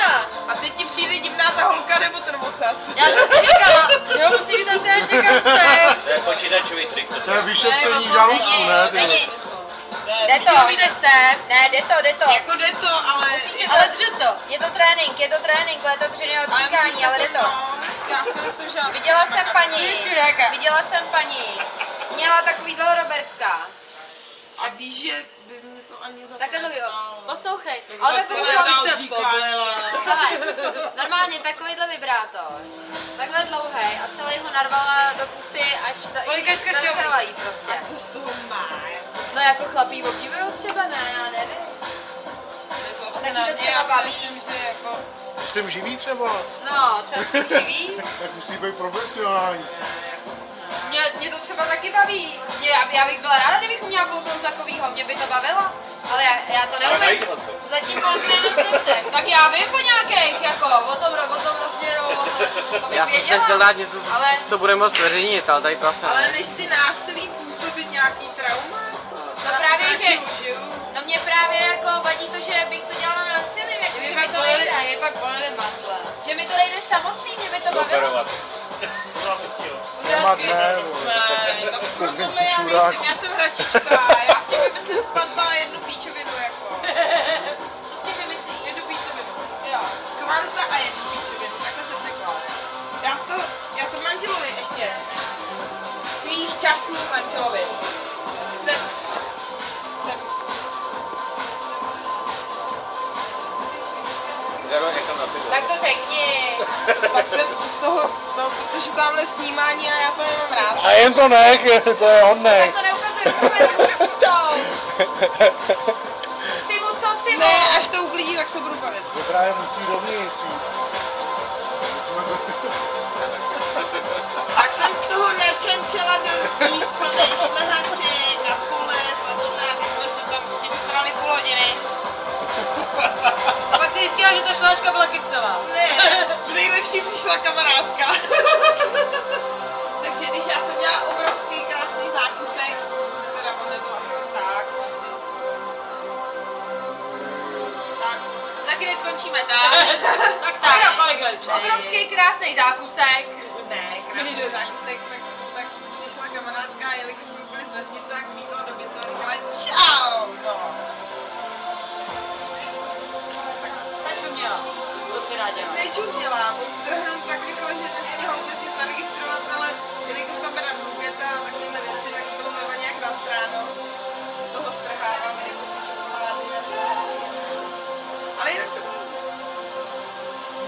divná. A teď ti přijde divná ta holka nebo ten ocas. Já jsem si říkala, jo, musí být asi až někam sem. To je počítačový trik. To je vyšetření žaludku, ne? Není. Jde to. Ne, jde to. Jako jde to, ale... Ale drže to. Je to trénink, ale je to dřeně odříkání, ale jde to. Já si myslím, že... Viděla jsem paní. Měla takovýhle Robertka. A víš, že by mě to ani za to Takhle to bylo. nestálo. Poslouchej. Ale takový normálně takovýhle vibrátor. Takhle dlouhej a celý ho narvala do pusy až zarazila jí prostě. A co z toho má? No jako chlapí obdivují třeba, ne, já nevím. Nezlob se na mě, já si myslím, že jako... S tím živí třeba? No, třeba s tím živí. Tak musí být profesionální. Mě to třeba taky baví. Já bych byla ráda, kdybych měla kouknout takovýho, mě by to bavilo. Ale já to neumím. Zatím kouknout. Tak já vím po nějakých, jako o tom rozměru, o tom Já jsem se chtěl dát něco, co bude moc zveřejnit, ale tady to asi ale ne. než si násilí působit nějaký trauma? No právě, že... No mě právě jako vadí to, že bych to dělala násilím, jako že mi to nejde. Je pak bolely mandle. Že mi to nejde samotný, že mi to bavilo. Nemat ne, tohle já nejsem, já jsem hračička, já s tím vymyslím kvanta jednu píčovinu jako. Co s tím vymyslíš? Jednu píčovinu. Jo, kvanta a jednu píčovinu, takhle jsem řekla. Já jsem manželovi ještě, svých časů manželovi. Tak to řekni. Tak jsem z toho, no, protože tamhle snímání a já to nemám rád. A jen to nech, to je hodnej. Tak to neukazuj, si mu. Ne, až to uklidí, tak se budu bavit. To právě musí dovnitř. Tak jsem z toho nečenčela do rtí, plnej šlehaček a pole, podobné, aby jsme se tam s tím srali půl hodiny. A pak si zjistila, že ta šláčka byla kyslá. Ne, v nejlepší přišla kamarádka. Takže když já jsem měla obrovský krásný zákusek, teda on nebyl až tak, asi. Tak. Taky neskončíme, tak. Obrovský krásný zákusek. Ne, krásný zákusek, tak přišla kamarádka, jelikož jsme byli z vesnice a kmítla do bytu a říkala čau, no. Začuměla. To si ráděla. Nečuměla, moc drhám tak rychle, že nestihla vůbec nic zaregistrovat, ale jelikož tam byla buketa a takovéhle věci, tak bylo neva nějak nastráno. Z toho strhávám, jako si čokolády. Ale jinak to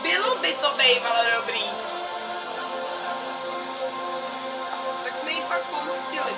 bylo by to bývalo dobrý. Tak jsme ji pak pomstili.